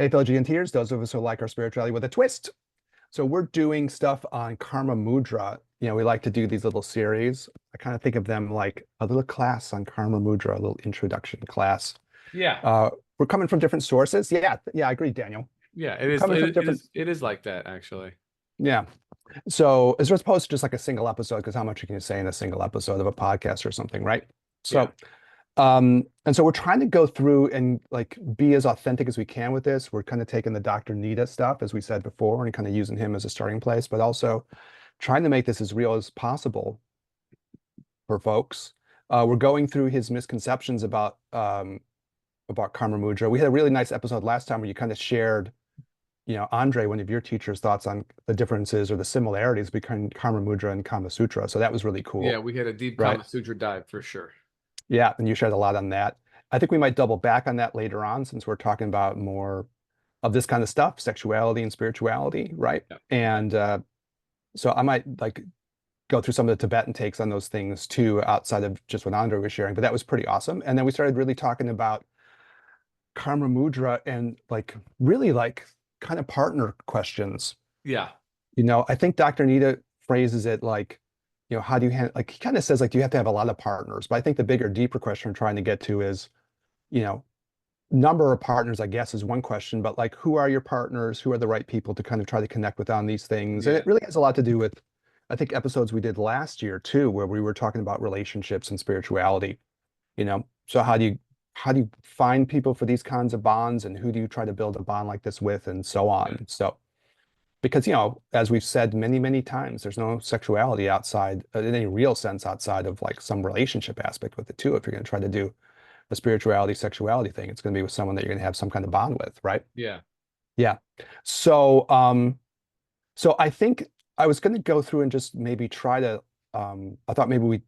Hey, fellow GNTers, those of us who like our spirituality with a twist. So we're doing stuff on Karma Mudra. We like to do these little series. I kind of think of them like a little class on Karma Mudra, a little introduction class. Yeah. We're coming from different sources. Yeah, I agree, Daniel. Yeah, We're coming from different, it is like that actually. yeah. So as opposed to just like a single episode, because how much you can say in a single episode of a podcast or something, right? Yeah. So and so we're trying to go through and like be as authentic as we can with this. We're kind of taking the Dr. Nita stuff, as we said before, and kind of using him as a starting place, but also trying to make this as real as possible for folks. We're going through his misconceptions about Karma Mudra. We had a really nice episode last time where you kind of shared, Andre, one of your teachers' thoughts on the differences or the similarities between Karma Mudra and Kama Sutra. So that was really Yeah, cool, we had a deep right? Kama Sutra dive for sure. Yeah, and you shared a lot on that. I think we might double back on that later on since we're talking about more of this kind of stuff, sexuality and spirituality, right? Yeah. And so I might like go through some of the Tibetan takes on those things too, outside of just what Andre was sharing. But that was pretty awesome. And then we started really talking about Karma Mudra and like really like kind of partner questions. Yeah. I think Dr. Nita phrases it like, how do you handle, like he kind of says like, do you have to have a lot of partners? But I think the bigger, deeper question I'm trying to get to is, you know, number of partners, I guess, is one question, but like, who are your partners? Who are the right people to kind of try to connect with on these things? And Yeah. it really has a lot to do with, I think, episodes we did last year too, where we were talking about relationships and spirituality, So how do you find people for these kinds of bonds and who do you try to build a bond like this with and so Yeah. on? So because, as we've said many, many times, there's no sexuality outside in any real sense outside of like some relationship aspect with it too. If you're going to try to do a spirituality, sexuality thing, it's going to be with someone that you're going to have some kind of bond with, right? Yeah. Yeah. So, so I think I was going to go through and just maybe try to, I thought maybe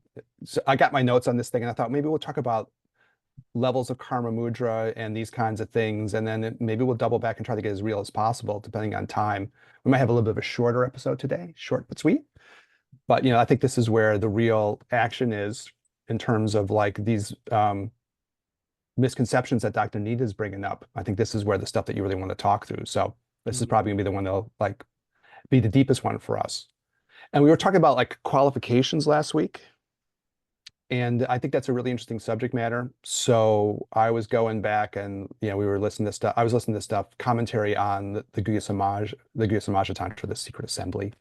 so I got my notes on this thing and I thought maybe we'll talk about levels of karma mudra and these kinds of things. And then maybe we'll double back and try to get as real as possible, depending on time. We might have a little bit of a shorter episode today, short but sweet. But, I think this is where the real action is in terms of like these misconceptions that Dr. Nita is bringing up. I think this is where the stuff that you really want to talk through. So this is Mhm. probably gonna be the one that'll like be the deepest one for us. And we were talking about like qualifications last week. And I think that's a really interesting subject matter. So I was going back and, we were listening to stuff. I was listening to stuff, commentary on the Guya Samaj, the Guya Samaja Tantra, the secret assembly.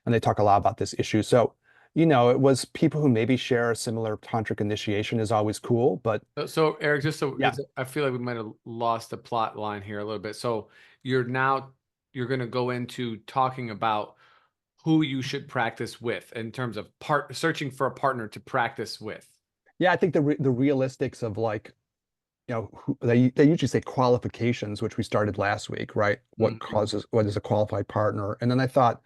And they talk a lot about this issue. So, it was people who maybe share a similar tantric initiation is always cool, but So Eric, just so yeah. because I feel like we might have lost the plot line here a little bit. So you're going to go into talking about who you should practice with in terms of searching for a partner to practice with. Yeah, I think the realistics of like, they usually say qualifications, which we started last week, right? Mhm. What is a qualified partner? And then I thought,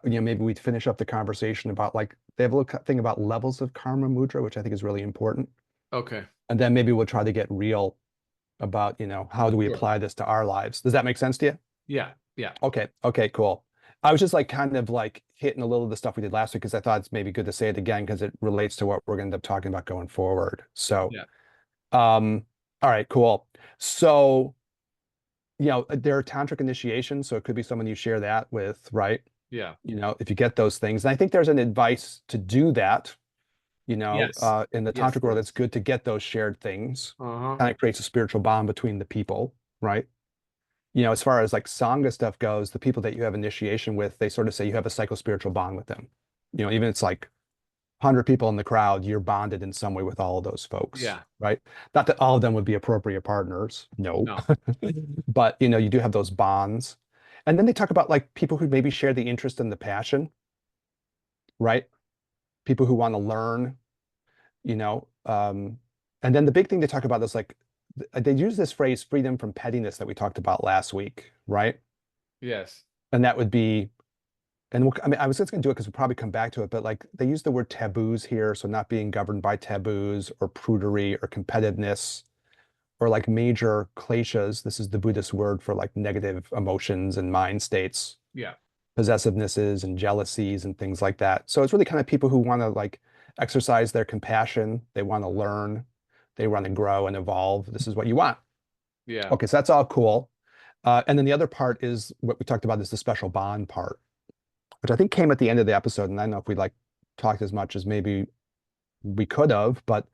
maybe we'd finish up the conversation about like they have a little thing about levels of karma mudra, which I think is really important. Okay. And then maybe we'll try to get real about, how do we Sure. apply this to our lives? Does that make sense to you? Yeah. Yeah. Okay. Okay, cool. I was just like kind of like hitting a little of the stuff we did last week because I thought it's maybe good to say it again because it relates to what we're going to end up talking about going forward. So, Yeah. um, all right, cool. So, there are tantric initiations, so it could be someone you share that with, right? Yeah. If you get those things. And I think there's an advice to do that, Yes. in the Yes, tantric there world, it's is. good to get those shared things. Uh-huh. Kind of creates a spiritual bond between the people, right? As far as like Sangha stuff goes, the people that you have initiation with, they sort of say you have a psycho-spiritual bond with them. Even it's like 100 people in the crowd, you're bonded in some way with all of those folks, Yeah. right? Not that all of them would be appropriate partners, no. No. But, you do have those bonds. And then they talk about like people who maybe share the interest and the passion, right? People who want to learn, you know. And then the big thing they talk about is like they use this phrase freedom from pettiness that we talked about last week, right? Yes. And that would be, and I mean, I was just going to do it because we'll probably come back to it, but like they use the word taboos here. So not being governed by taboos or prudery or competitiveness or like major kleshas. This is the Buddhist word for like negative emotions and mind states, Yeah. possessivenesses and jealousies and things like that. So it's really kind of people who want to like exercise their compassion. They want to learn. They want to grow and evolve. This is what you want. Yeah. Okay, so that's all cool. And then the other part is what we talked about is the special bond part, which I think came at the end of the episode. And I don't know if we like talked as much as maybe we could have, but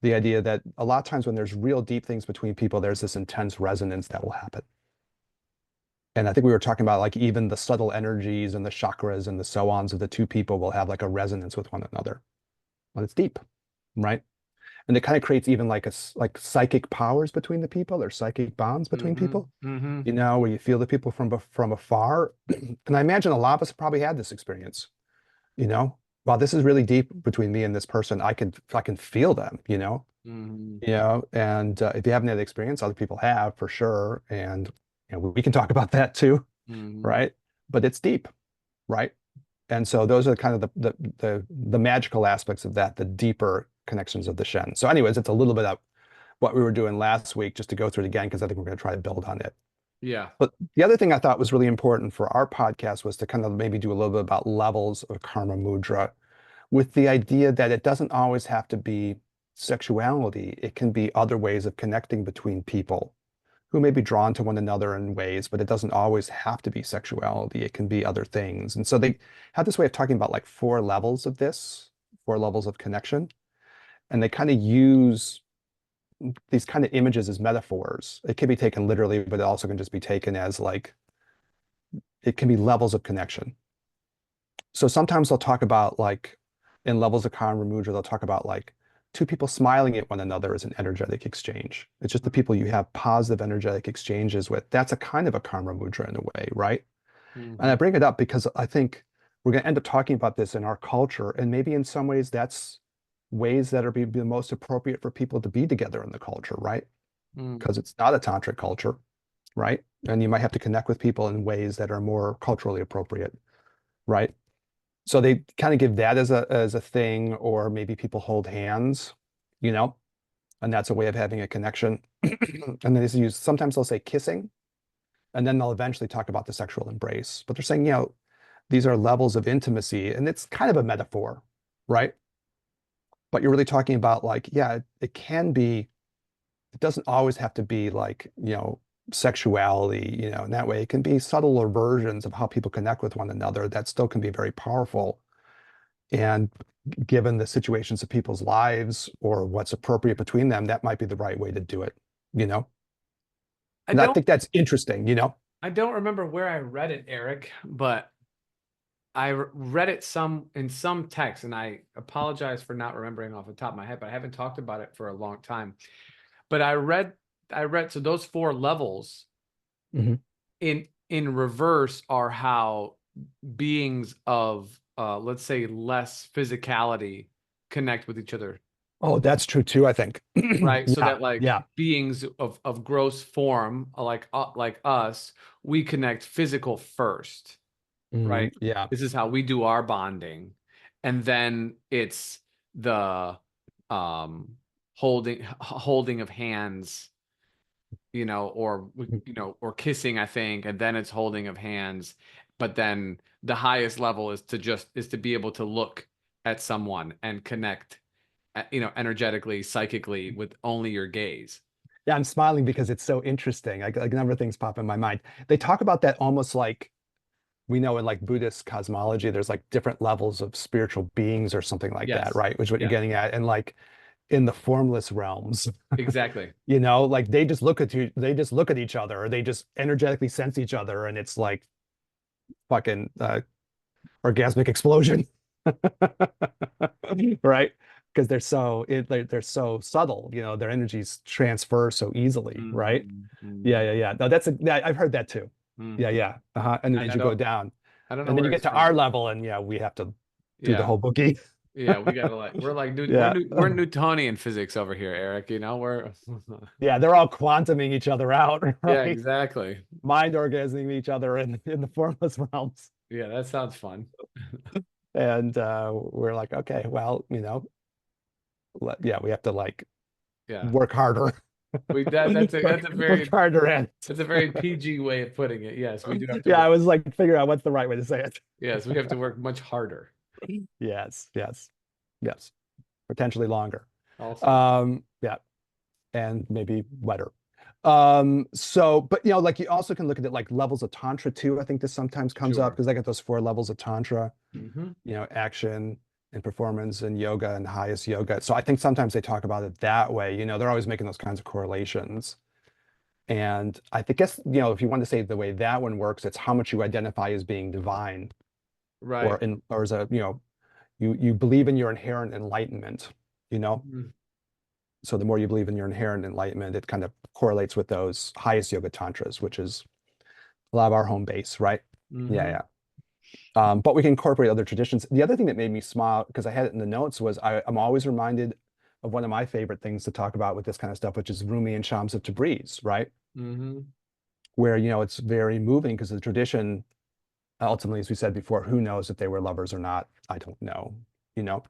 the idea that a lot of times when there's real deep things between people, there's this intense resonance that will happen. And I think we were talking about like even the subtle energies and the chakras and the so ons of the two people will have like a resonance with one another when it's deep, right? And it kind of creates even like like psychic powers between the people or psychic bonds between Mm-hmm. people, Mm-hmm. where you feel the people from afar. And I imagine a lot of us probably had this experience, you know, wow, this is really deep between me and this person. I can feel them, Mm-hmm. and if you haven't had the experience, other people have for sure. And we can talk about that too, Mm-hmm. right? But it's deep, right? And so those are kind of the magical aspects of that, the deeper connections of the Shen. So anyways, it's a little bit of what we were doing last week, just to go through it again, because I think we're going to try to build on it. Yeah. But the other thing I thought was really important for our podcast was to kind of maybe do a little bit about levels of karma mudra, with the idea that it doesn't always have to be sexuality. It can be other ways of connecting between people who may be drawn to one another in ways, but it doesn't always have to be sexuality. It can be other things. And so they have this way of talking about like four levels of this, four levels of connection. And they kind of use these kind of images as metaphors. It can be taken literally, but it also can just be taken as like, it can be levels of connection. So sometimes they'll talk about like in levels of karma mudra, they'll talk about like two people smiling at one another as an energetic exchange. It's just the people you have positive energetic exchanges with. That's a kind of a karma mudra in a way, right? And Mm-hmm. I bring it up because I think we're going to end up talking about this in our culture. And maybe in some ways that's ways that are be the most appropriate for people to be together in the culture, right? Mm-hmm. Because it's not a tantric culture, right? And you might have to connect with people in ways that are more culturally appropriate, right? So they kind of give that as a thing, or maybe people hold hands, you know, and that's a way of having a connection. And then they use sometimes they'll say kissing, and then they'll eventually talk about the sexual embrace. But they're saying, these are levels of intimacy, and it's kind of a metaphor, right? But you're really talking about like, yeah, it can be, it doesn't always have to be like, sexuality, in that way. It can be subtler versions of how people connect with one another that still can be very powerful. And given the situations of people's lives or what's appropriate between them, that might be the right way to do it, you know? I And I don't think that's interesting. I don't remember where I read it, Eric, but read it in some text, and I apologize for not remembering off the top of my head, but I haven't talked about it for a long time. But I read so those four levels Mhm. in reverse are how beings of let's say less physicality connect with each other, Oh, that's true too, I think. right? So Yeah, that like yeah. beings of gross form like us, we connect physical first, right? Yeah. This is how we do our bonding. And then it's the um holding of hands, or kissing, I think, and then it's holding of hands. But then the highest level is to be able to look at someone and connect, energetically, psychically, with only your gaze. Yeah, I'm smiling because it's so interesting. Like a number of things pop in my mind. They talk about that almost like we know in like Buddhist cosmology, there's like different levels of spiritual beings or something like that, Yes. right? Which is what you're Yeah, getting at. And like in the formless realms, exactly. like they just look at each other, or they just energetically sense each other, and it's like fucking orgasmic explosion, right? Because they're so subtle, their energies transfer so easily, right? Mhm, Yeah, mhm, yeah, yeah. No, yeah, I've heard that too. Yeah, mhm. yeah. And then I, as I you go don't down, I don't know and then you where get it's to from. our level, and yeah, we have to do the Yeah. whole boogie. Yeah, we gotta we're like Yeah. we're Newtonian physics over here, Eric. We're Yeah, they're all quantuming each other out, yeah, right? exactly. Mind orgasming each other in the formless realms. Yeah, that sounds fun. And we're like, okay, well, yeah, we have to like Yeah. work harder. We that that's a work, that's a work very harder at that's a very PG way of putting it. Yes, we do have it. to Yeah, I work. was like figuring out what's the right way to say it. Yes, we have to work much harder Yes, yes, yes. Potentially longer. also. Yeah, and maybe wetter. So, but like you also can look at it like levels of tantra too. I think this sometimes comes up Sure. because I got those 4 levels of tantra, Hmm. action and performance and yoga and highest yoga. So I think sometimes they talk about it that way. They're always making those kinds of correlations. And I think, guess, if you want to say the way that one works, it's how much you identify as being divine Right. or as you believe in your inherent enlightenment, you know? Mhm. So the more you believe in your inherent enlightenment, it kind of correlates with those highest yoga tantras, which is a lot of our home base, right? Yeah, Hmm. yeah. But we can incorporate other traditions. The other thing that made me smile, because I had it in the notes, was I'm always reminded of one of my favorite things to talk about with this kind of stuff, which is Rumi and Shams of Tabriz, right? Hmm. Where, it's very moving because the tradition, ultimately, as we said before, who knows if they were lovers or not? I don't know, you know?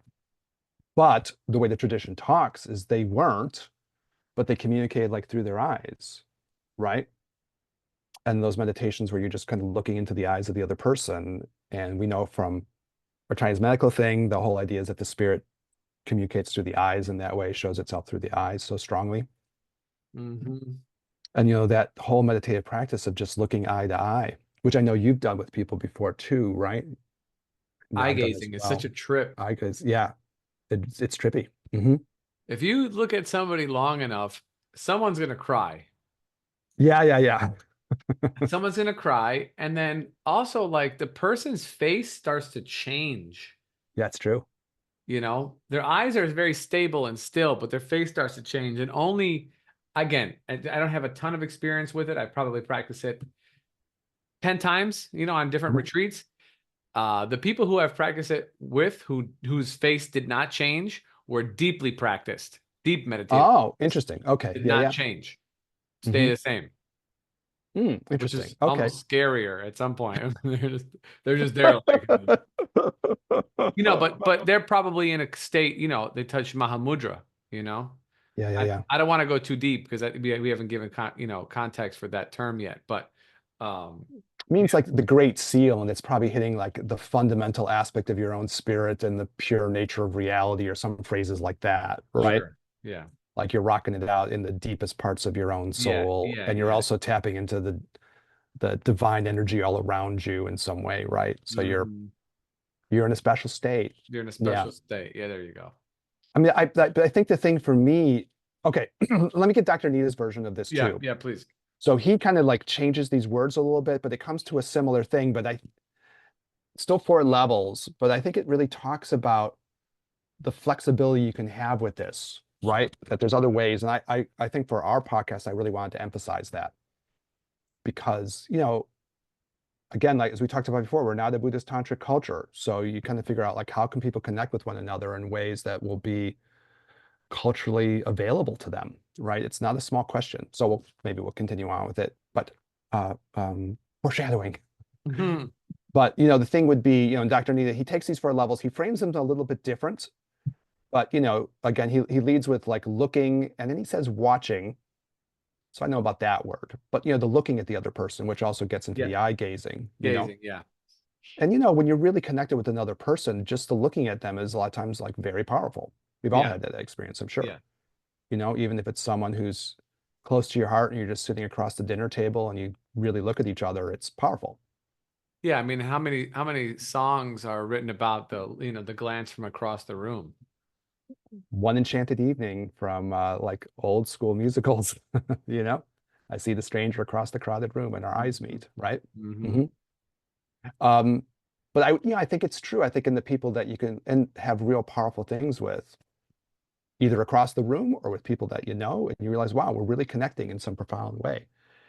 But the way the tradition talks is they weren't, but they communicated like through their eyes, right? And those meditations where you're just kind of looking into the eyes of the other person. And we know from our Chinese medical thing, the whole idea is that the spirit communicates through the eyes and that way shows itself through the eyes so strongly. Hmm. And that whole meditative practice of just looking eye to eye, which I know you've done with people before too, right? Eye I've done as gazing is such well. a trip. I guess, yeah, it's trippy. Hmm. If you look at somebody long enough, someone's gonna cry. Yeah, yeah, yeah. Someone's gonna cry, and then also like the person's face starts to change. That's true. Their eyes are very stable and still, but their face starts to change. And only, again, I don't have a ton of experience with it. I probably practice it 10 times, on different Mhm. retreats. The people who I've practiced it with, whose face did not change, were deeply practiced, deep meditative Oh, practice, interesting. Okay. did Yeah, not yeah. change, stay Hmm. the same, which Interesting. is Okay. almost scarier at some point. They're just there like, but they're probably in a state, they touch Mahamudra, you know. Yeah, yeah, I, yeah. I don't want to go too deep because we haven't given context for that term yet, but yeah, Means like the great seal, and it's probably hitting like the fundamental aspect of your own spirit and the pure nature of reality, or some phrases like that, right? sure. Yeah. Like you're rocking it out in the deepest parts of your own Yeah, soul, yeah, and you're yeah. also tapping into the divine energy all around you in some way, right? So you're Hmm. you're in a special state. You're in a Yeah. special state. Yeah, there you go. I mean, but I think the thing for me, okay, let me get Dr. Nita's version of this Yeah, too. yeah, please. So he kind of like changes these words a little bit, but it comes to a similar thing, but I still 4 levels, but I think it really talks about the flexibility you can have with this, right? That there's other ways. And I think for our podcast, I really wanted to emphasize that because, again, like as we talked about before, we're now the Buddhist tantric culture. So you kind of figure out like how can people connect with one another in ways that will be culturally available to them, right? It's not a small question. So maybe we'll continue on with it, but foreshadowing. Hmm. But the thing would be, in Dr. Nita, he takes these 4 levels, he frames them a little bit different. But again, he leads with like looking, and then he says watching. So I know about that word. But the looking at the other person, which also gets into Yeah, the eye gazing. gazing. Yeah, And when you're really connected with another person, just the looking at them is a lot of times like very powerful. We've all yeah, had that experience, I'm yeah, sure. Even if it's someone who's close to your heart and you're just sitting across the dinner table and you really look at each other, it's powerful. yeah. I mean, how many songs are written about the glance from across the room? One enchanted evening from like old school musicals, you know? I see the stranger across the crowded room and our eyes Hmm. meet, right? Hmm. Hmm. Um, but I think it's true. I think in the people that you can and have real powerful things with, either across the room or with people that and you realize, wow, we're really connecting in some profound way,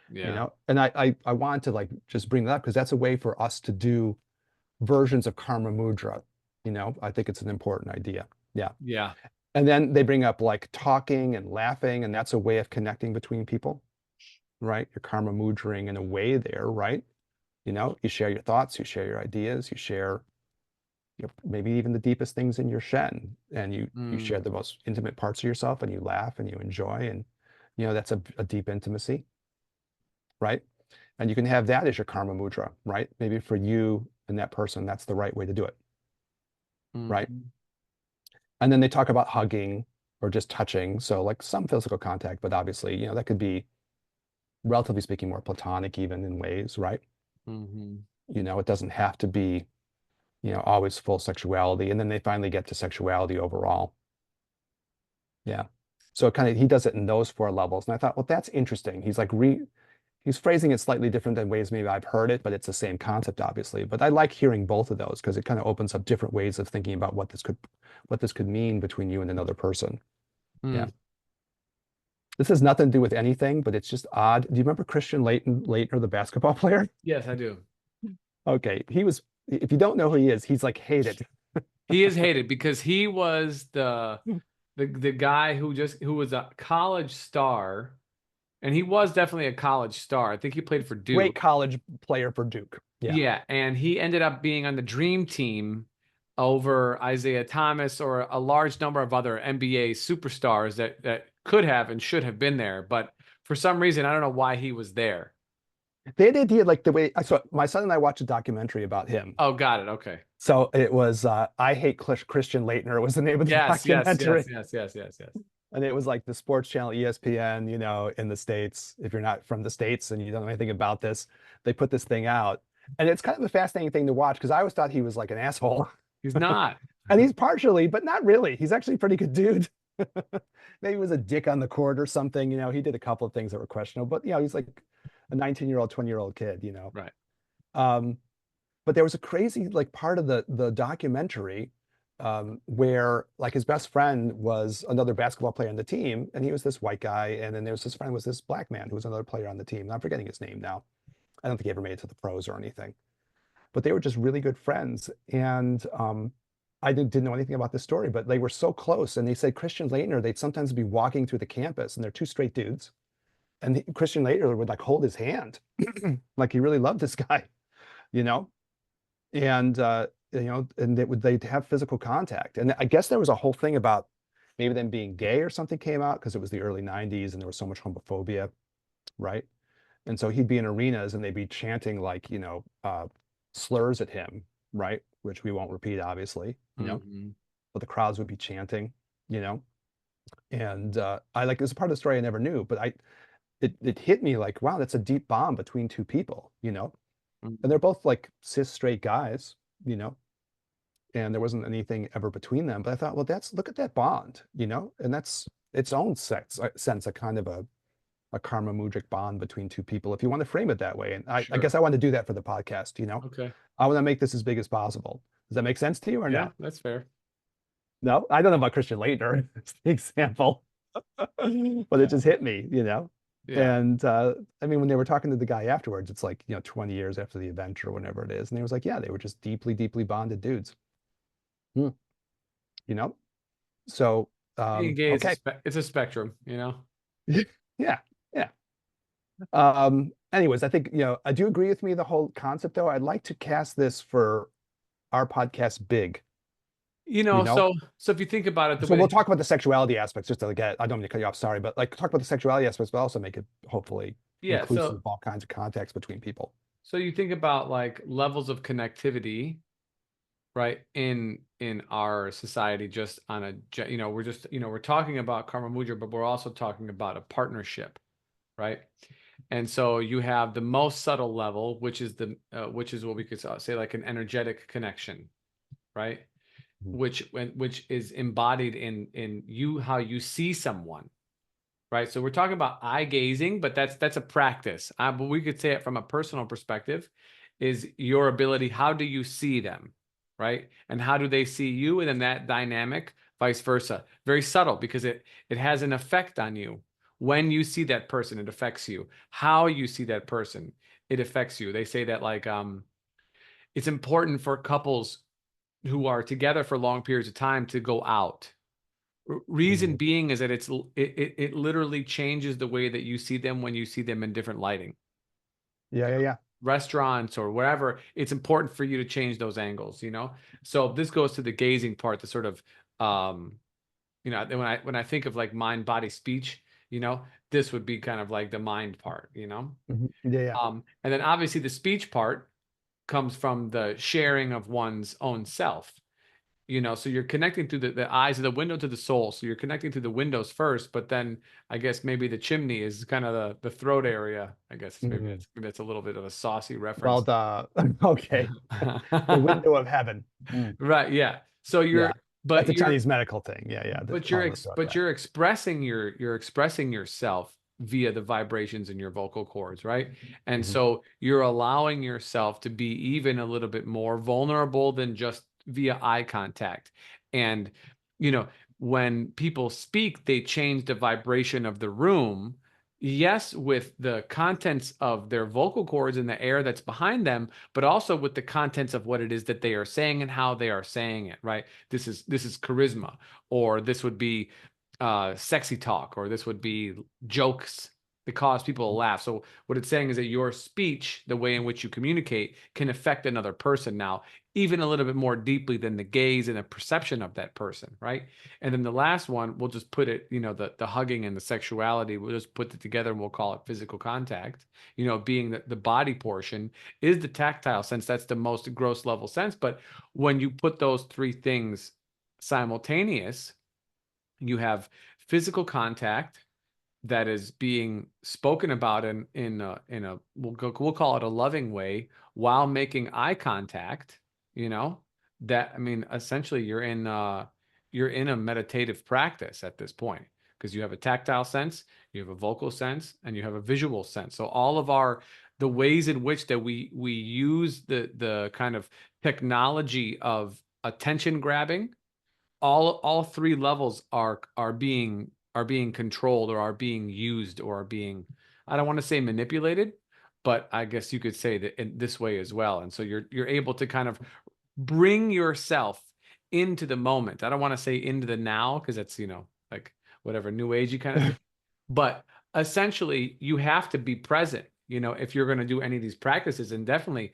Yeah, And I wanted to like just bring that up because that's a way for us to do versions of karma mudra. I think it's an important idea. Yeah. yeah. And then they bring up like talking and laughing, and that's a way of connecting between people, right? You're karma mudraing in a way there, right? You share your thoughts, you share your ideas, you share maybe even the deepest things in your shen, and you share Mm. the most intimate parts of yourself, and you laugh and you enjoy, and that's a deep intimacy, right? And you can have that as your karma mudra, right? Maybe for you and that person, that's the right way to do it, right? Hmm. And then they talk about hugging or just touching. So like some physical contact, but obviously, that could be relatively speaking, more platonic even in ways, right? Hmm. It doesn't have to be, always full sexuality. And then they finally get to sexuality overall. Yeah. So it kind of he does it in those four levels. And I thought, well, that's interesting. He's phrasing it slightly different than ways maybe I've heard it, but it's the same concept, obviously. But I like hearing both of those because it kind of opens up different ways of thinking about what this could mean between you and another person. Yeah. Mm. This has nothing to do with anything, but it's just odd. Do you remember Christian Laettner, the basketball player? Yes, I do. Okay. If you don't know who he is, he's like hated. He is hated because he was the guy who was a college star, and he was definitely a college star. I think he played for Great Duke. college player for Duke. Yeah. Yeah, and he ended up being on the dream team over Isaiah Thomas or a large number of other NBA superstars that could have and should have been there, but for some reason I don't know why he was there. They had the idea like the way I saw my son and I watched a documentary about him. Oh, got it. Okay. So it was I Hate Christian Laettner was the name of the Yes, yes, yes, documentary. yes, yes, yes, yes. And it was like the sports channel ESPN, in the States. If you're not from the States and you don't know anything about this, they put this thing out. And it's kind of a fascinating thing to watch because I always thought he was like an asshole. He's not. And he's partially, but not really. He's actually a pretty good dude. Maybe he was a dick on the court or something. He did a couple of things that were questionable, but he's like a 19-year-old, 20-year-old kid. Right. Um, but there was a crazy like part of the documentary where like his best friend was another basketball player on the team, and he was this white guy, and then there was his friend was this black man who was another player on the team. And I'm forgetting his name now. I don't think he ever made it to the pros or anything, but they were just really good friends. And I didn't know anything about this story, but they were so close. And they said Christian Laettner, they'd sometimes be walking through the campus, and they're two straight dudes, and Christian Laettner would like hold his hand, like he really loved this guy, you know and and they'd have physical contact. And I guess there was a whole thing about maybe them being gay or something came out because it was the early 90s and there was so much homophobia, right? And so he'd be in arenas and they'd be chanting like slurs at him, right? Which we won't repeat, obviously, Hmm. but the crowds would be chanting, you know and I like, it was a part of the story I never knew, but it hit me like, wow, that's a deep bond between two people, and they're both like cis straight guys, you know, and there wasn't anything ever between them. But I thought, well, look at that bond, and that's its own sense, a kind of a karma mudrik bond between two people, if you want to frame it that way. And I Sure. guess I want to do that for the podcast. Okay. I want to make this as big as possible. Does that make sense to you or Yeah, no? that's fair. No, I don't know about Christian Laettner, it's the example, but it just hit me. Yeah. And I mean, when they were talking to the guy afterwards, it's like, 20 years after the event or whenever it is. And he was like, yeah, they were just deeply, deeply bonded dudes. Hmm. You know? So, Being gay is okay. it's a spectrum, you know? Yeah. Yeah. Anyways, I think, I do agree with me, the whole concept, though. I'd like to cast this for our podcast big, You you know, know? so if you think about it, the So way we'll that talk about the sexuality aspects just to get, I don't mean to cut you off, sorry, but like talk about the sexuality aspects, but also make it hopefully yeah, inclusive of all kinds of context between people. so you think about like levels of connectivity, right? In our society, just on we're just, we're talking about karma mudra, but we're also talking about a partnership, right? And so you have the most subtle level, which is what we could say like an energetic connection, right? Mhm. Which is embodied in you, how you see someone, right? So we're talking about eye gazing, but that's a practice. But we could say it from a personal perspective, is your ability. How do you see them, right? And how do they see you? And then that dynamic, vice versa. Very subtle because it has an effect on you. When you see that person, it affects you. How you see that person, it affects you. They say that like it's important for couples who are together for long periods of time to go out. Reason Mhm. being is that it literally changes the way that you see them when you see them in different lighting. Yeah, yeah, yeah. Restaurants or wherever, it's important for you to change those angles, you know? So this goes to the gazing part, the sort of when I think of like mind, body, speech, this would be kind of like the mind part, Yeah, yeah. And then obviously the speech part comes from the sharing of one's own self. So you're connecting through the eyes of the window to the soul. So you're connecting through the windows first, but then I guess maybe the chimney is kind of the throat area. I guess Mhm. maybe that's a little bit of a saucy Well, reference. the okay, the window of heaven. Mm. Right, yeah. So Yeah, that's but a you're Chinese medical thing. Yeah, yeah, the tongue, the throat. but Yeah. you're expressing yourself via the vibrations in your vocal cords, right? And Mhm. so you're allowing yourself to be even a little bit more vulnerable than just via eye contact. And you know, when people speak, they change the vibration of the room. Yes, with the contents of their vocal cords and the air that's behind them, but also with the contents of what it is that they are saying and how they are saying it, right? This is charisma, or this would be sexy talk, or this would be jokes that cause people to laugh. So what it's saying is that your speech, the way in which you communicate, can affect another person now, even a little bit more deeply than the gaze and the perception of that person, right? And then the last one, we'll just put it, the hugging and the sexuality, we'll just put it together and we'll call it physical contact. Being the body portion is the tactile sense. That's the most gross level sense. But when you put those three things simultaneous, you have physical contact that is being spoken about in a we'll call it a loving way while making eye contact. That, I mean, essentially you're in a meditative practice at this point, because you have a tactile sense, you have a vocal sense, and you have a visual sense. So all of the ways in which that we use the kind of technology of attention grabbing, all three levels are being controlled, or are being used, or are being, I don't want to say manipulated, but I guess you could say that in this way as well. And so you're able to kind of bring yourself into the moment. I don't want to say into the now, because that's, like whatever new agey kind of thing. But essentially, you have to be present, if you're going to do any of these practices. And definitely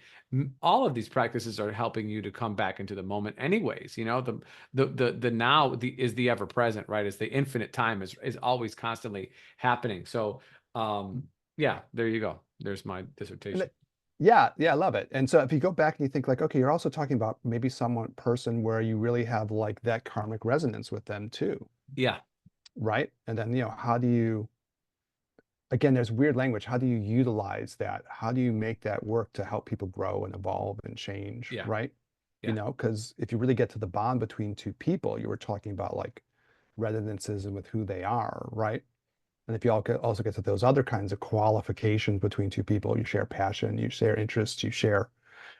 all of these practices are helping you to come back into the moment anyways. The now is the ever present, right? Is the infinite time is always constantly happening. So yeah, there you go. There's my And dissertation. yeah, yeah, I love it. And so if you go back and you think like, okay, you're also talking about maybe someone person where you really have like that karmic resonance with them too, Yeah, right? And then, how do you, again, there's weird language. How do you utilize that? How do you make that work to help people grow and evolve and change, yeah, right? yeah, Because if you really get to the bond between two people, you were talking about like resonances and with who they are, right? And if you also get to those other kinds of qualifications between two people, you share passion, you share interests, you share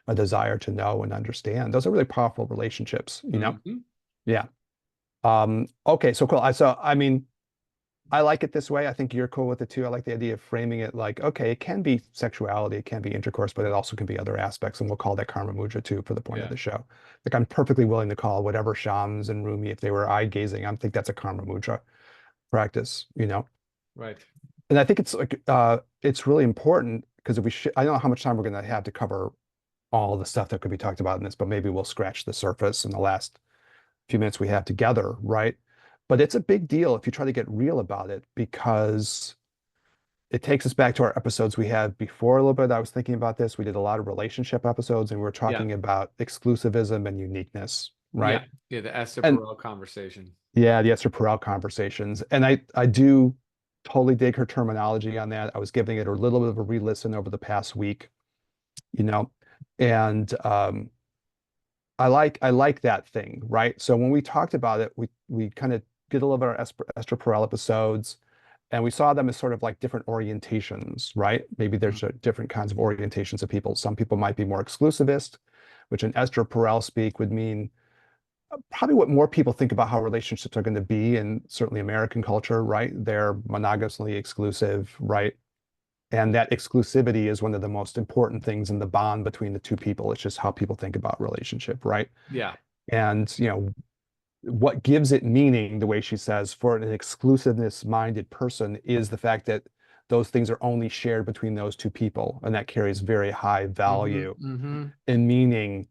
a desire to know and understand. Those are really powerful relationships. hmm, Yeah. Okay, so cool. I mean, I like it this way. I think you're cool with it too. I like the idea of framing it like, okay, it can be sexuality, it can be intercourse, but it also can be other aspects. And we'll call that karma mudra too for the point of yeah, the show. Like I'm perfectly willing to call whatever Shams and Rumi, if they were eye gazing, I think that's a karma mudra practice. right, And I think it's like it's really important because if I don't know how much time we're going to have to cover all the stuff that could be talked about in this, but maybe we'll scratch the surface in the last few minutes we have together, right? But it's a big deal if you try to get real about it because it takes us back to our episodes we had before a little bit. I was thinking about this. We did a lot of relationship episodes and we were yeah, talking about exclusivism and uniqueness, yeah, right? yeah. The Esther And Perel conversation. yeah, the Esther Perel conversations. And I do totally dig her terminology on that. I was giving it a little bit of a re-listen over the past week, you know, and I like that thing, right? So when we talked about it, we kind of did a little bit of our Esther Perel episodes, and we saw them as sort of like different orientations, right? Maybe Mm. there's different kinds of orientations of people. Some people might be more exclusivist, which in Esther Perel speak would mean probably what more people think about how relationships are going to be, and certainly American culture, right? They're monogamously exclusive, right? And that exclusivity is one of the most important things in the bond between the two people. It's just how people think about relationship, right? Yeah, And what gives it meaning, the way she says, for an exclusiveness minded person is the fact that those things are only shared between those two people, and that carries very high hmm, value hmm, and meaning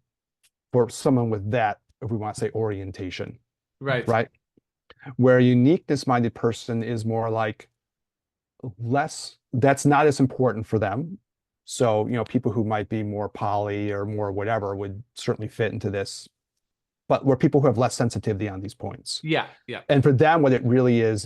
for someone with that, if we want to say orientation, right. right? Where a uniqueness minded person is more like less, that's not as important for them. So, people who might be more poly or more whatever would certainly fit into this but we're people who have less sensitivity on these points. Yeah, yeah. And for them, what it really is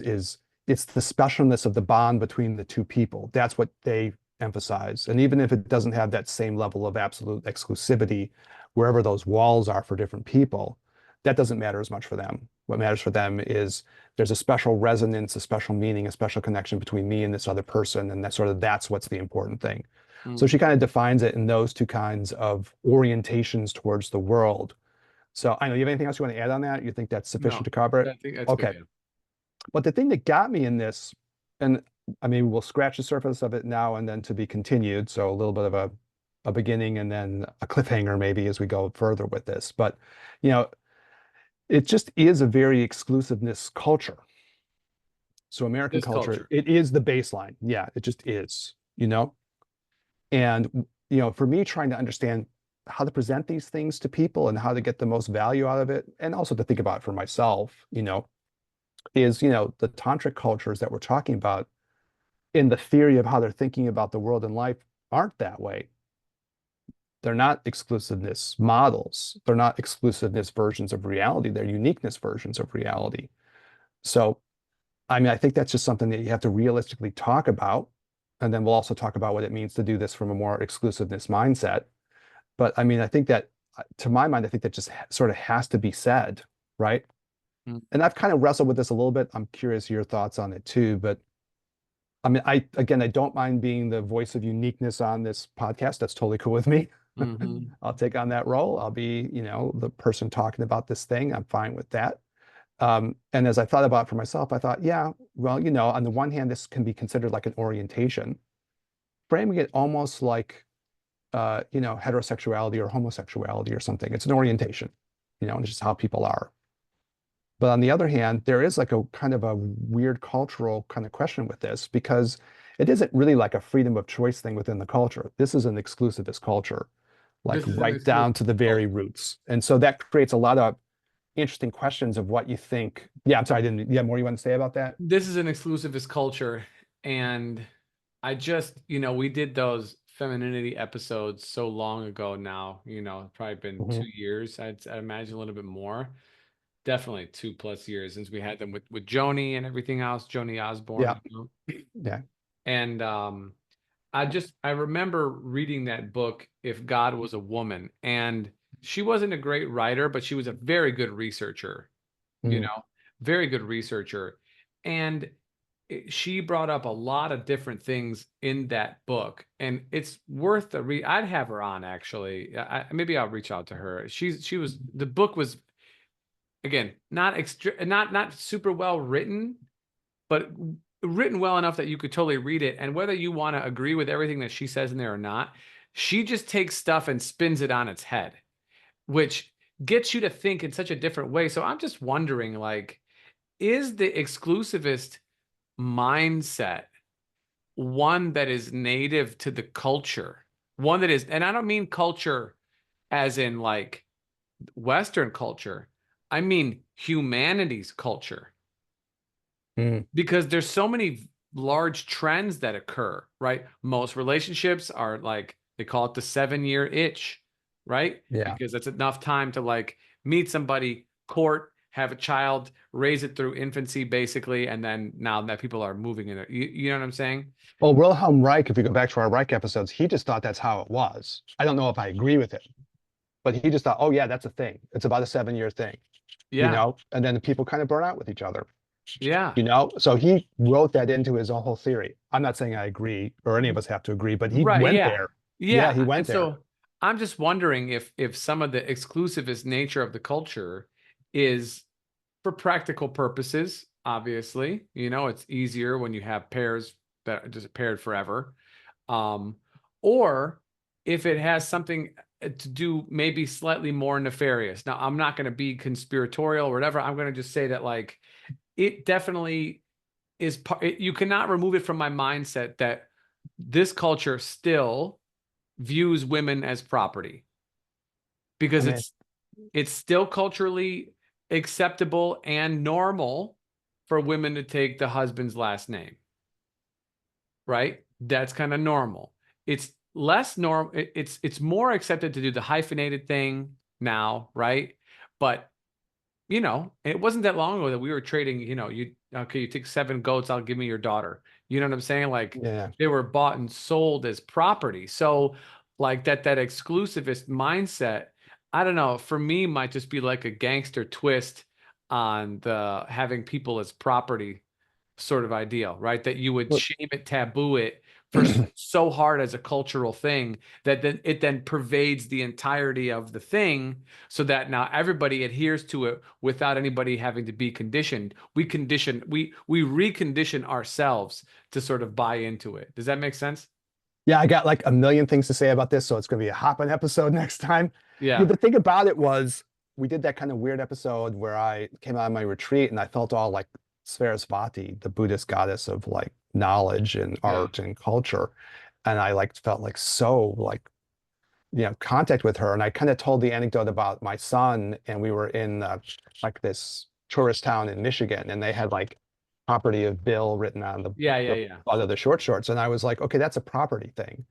it's the specialness of the bond between the two people. That's what they emphasize. And even if it doesn't have that same level of absolute exclusivity, wherever those walls are for different people, that doesn't matter as much for them. What matters for them is there's a special resonance, a special meaning, a special connection between me and this other person. And that's what's the important thing. So she Mhm. kind of defines it in those two kinds of orientations towards the world. So I know you have anything else you want to add on that? You think that's sufficient No, to cover it? I think that's good. Okay. Yeah. But the thing that got me in this, and I mean, we'll scratch the surface of it now and then to be continued. So a little bit of a beginning and then a cliffhanger maybe as we go further with this. But, you know, it just is a very exclusiveness culture. So American This culture, culture. it is the baseline. Yeah, it just is, you know? And, you know, for me, trying to understand how to present these things to people and how to get the most value out of it, and also to think about it for myself, you know, is, you know, the tantric cultures that we're talking about in the theory of how they're thinking about the world and life aren't that way. They're not exclusiveness models. They're not exclusiveness versions of reality. They're uniqueness versions of reality. So, I mean, I think that's just something that you have to realistically talk about. And then we'll also talk about what it means to do this from a more exclusiveness mindset. But I mean, I think that, to my mind, I think that just sort of has to be said, right? Mm. And I've kind of wrestled with this a little bit. I'm curious your thoughts on it too. But I mean, I don't mind being the voice of uniqueness on this podcast. That's totally cool with me. Mhm. I'll take on that role. I'll be, you know, the person talking about this thing. I'm fine with that. And as I thought about it for myself, I thought, yeah, well, you know, on the one hand, this can be considered like an orientation, framing it almost like, you know, heterosexuality or homosexuality or something. It's an orientation, you know, and it's just how people are. But on the other hand, there is like a kind of a weird cultural kind of question with this because it isn't really like a freedom of choice thing within the culture. This is an exclusivist culture, like This is an right down exclusive to the very culture. roots. And so that creates a lot of interesting questions of what you think. Yeah, I'm sorry, I didn't, yeah, more you want to say about that? This is an exclusivist culture, and I just, we did those femininity episodes so long ago now, probably been Mhm. 2 years. I imagine a little bit more. Definitely 2+ years since we had them with Joni and everything else, Joni Osborne, Yeah, yeah. And I remember reading that book, If God Was a Woman, and she wasn't a great writer, but she was a very good researcher, you Mm. know, very good researcher. And she brought up a lot of different things in that book, and it's worth a read. I'd have her on actually. Maybe I'll reach out to her. The book was, again, not super well written, but written well enough that you could totally read it. And whether you want to agree with everything that she says in there or not, she just takes stuff and spins it on its head, which gets you to think in such a different way. So I'm just wondering, like, is the exclusivist mindset one that is native to the culture? One that is, and I don't mean culture as in like Western culture, I mean humanity's culture, Mm. because there's so many large trends that occur, right? Most relationships are like, they call it the 7-year itch, right? Yeah. Because it's enough time to like meet somebody, court, have a child, raise it through infancy, basically, and then now that people are moving in it, you know what I'm saying? Well, Wilhelm Reich, if we go back to our Reich episodes, he just thought that's how it was. I don't know if I agree with it, but he just thought, oh yeah, that's a thing. It's about a 7 year thing, you Yeah, know, and then the people kind of burn out with each other, yeah, you know. So he wrote that into his whole theory. I'm not saying I agree or any of us have to agree, but he right, went yeah, there. Yeah, yeah. he And went there. so I'm just wondering if some of the exclusivist nature of the culture is for practical purposes. Obviously, it's easier when you have pairs that are just paired forever. Um, or if it has something to do maybe slightly more nefarious. Now, I'm not going to be conspiratorial or whatever. I'm going to just say that, like, it definitely is you cannot remove it from my mindset that this culture still views women as property, I because mean, it's still culturally acceptable and normal for women to take the husband's last name, right? That's kind of normal. It's less normal. It's more accepted to do the hyphenated thing now, right? But it wasn't that long ago that we were trading, you take 7 goats, I'll give me your daughter. You know what I'm saying? Like Yeah. they were bought and sold as property. So like that exclusivist mindset, I don't know, for me might just be like a gangster twist on the having people as property sort of ideal, right? That you would Well, shame it, taboo it for so hard as a cultural thing that then it then pervades the entirety of the thing, so that now everybody adheres to it without anybody having to be conditioned. We recondition ourselves to sort of buy into it. Does that make sense? yeah, I got like a million things to say about this, so it's going to be a hopping episode next time. Yeah, Yeah. the thing about it was we did that kind of weird episode where I came out of my retreat and I felt all like Sarasvati, the Buddhist goddess of like knowledge and Yeah. art and culture. And I like felt like so like contact with her. And I kind of told the anecdote about my son, and we were in like this tourist town in Michigan, and they had like property of Bill written on Yeah. Yeah. the Yeah. butt of the short shorts. And I was like, okay, that's a property thing,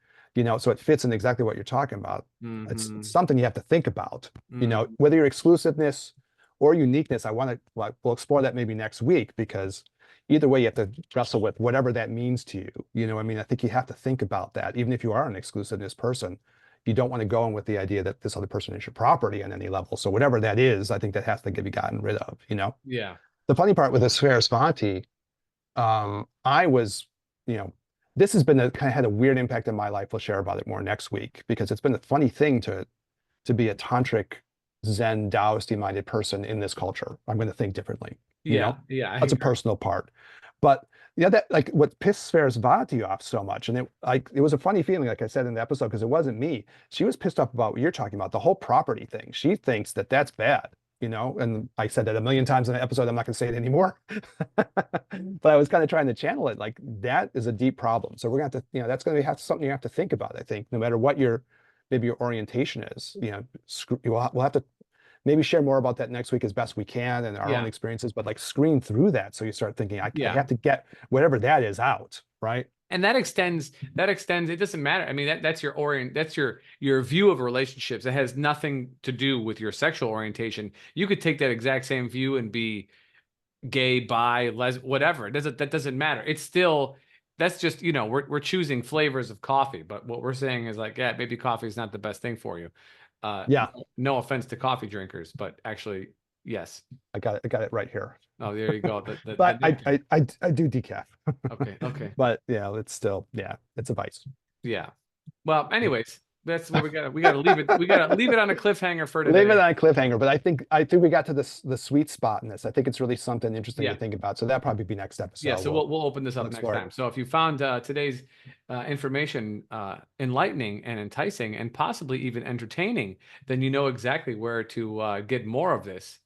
so it fits in exactly what you're talking about. It's Mm-hmm. something you have to think about, Mm-hmm. whether your exclusiveness or uniqueness. I want to, like, we'll explore that maybe next week, because either way, you have to wrestle with whatever that means to you. I mean, I think you have to think about that, even if you are an exclusiveness person. You don't want to go in with the idea that this other person is your property on any level. So whatever that is, I think that has to be gotten rid of. Yeah. The funny part with the Sarasvati, I was, you know, this has been kind of had a weird impact in my life. We'll share about it more next week, because it's been a funny thing to be a tantric Zen Taoist minded person in this culture. I'm going to think differently. You Yeah. know, Yeah. I that's a agree. personal part. But that like what pissed Sarasvati off so much, and it was a funny feeling, like I said in the episode, because it wasn't me. She was pissed off about what you're talking about, the whole property thing. She thinks that that's bad. And I said that a million times in the episode. I'm not going to say it anymore. But I was kind of trying to channel it like that is a deep problem. So we're going to have to, that's going to have something you have to think about, I think, no matter what maybe your orientation is. We'll have to maybe share more about that next week as best we can and our own Yeah. experiences, but like screen through that. So you start thinking, I Yeah. have to get whatever that is out, right? And that extends, it doesn't matter. I mean, that's your view of relationships. It has nothing to do with your sexual orientation. You could take that exact same view and be gay, bi, whatever. That doesn't matter. It's still, that's just, we're choosing flavors of coffee, but what we're saying is like, yeah, maybe coffee is not the best thing for you. Yeah, No offense to coffee drinkers, but actually, yes. I got it right here. Oh, there you go. The But decaf. I do decaf. Okay. Okay. But yeah, it's still, yeah, it's a vice. Yeah. Well, anyways, that's what we gotta leave it. We gotta leave it on a cliffhanger for Leave it today. on a cliffhanger, but I think we got to the sweet spot in this. I think it's really something interesting to Yeah. think about. So that'll probably be next Yeah. episode. So we'll open this We'll up next explore it. time. So if you found today's information enlightening and enticing and possibly even entertaining, then you know exactly where to get more of this.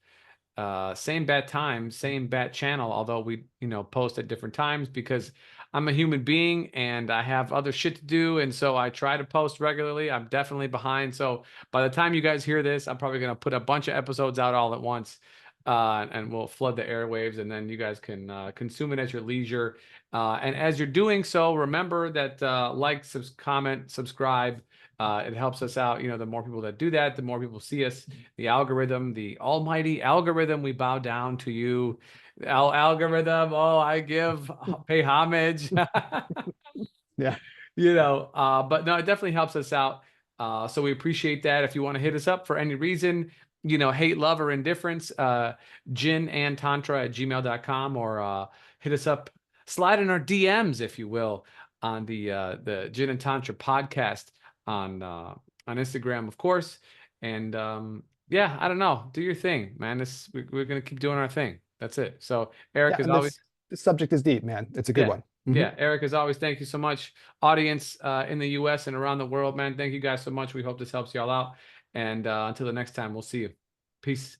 Same bat time, same bat channel, although we, post at different times because I'm a human being and I have other shit to do. And so I try to post regularly. I'm definitely behind. So by the time you guys hear this, I'm probably going to put a bunch of episodes out all at once. And we'll flood the airwaves, and then you guys can consume it at your leisure. And as you're doing so, remember that like, comment, subscribe. It helps us out. The more people that do that, the more people see us. The algorithm, the almighty algorithm, we bow down to you. Algorithm, oh, pay homage. Yeah. But no, it definitely helps us out. So we appreciate that. If you want to hit us up for any reason, hate, love, or indifference, ginandtantra@gmail.com, or hit us up, slide in our DMs, if you will, on the Gin and Tantra podcast on Instagram, of course. And yeah, I don't know. Do your thing, man. We're gonna keep doing our thing. That's it. So Eric, Yeah, as and always, this subject is deep, man. It's a good yeah. one. Yeah, Eric, as always, thank you so much. Audience in the US and around the world, man, thank you guys so much. We hope this helps y'all out. And until the next time, we'll see you. Peace.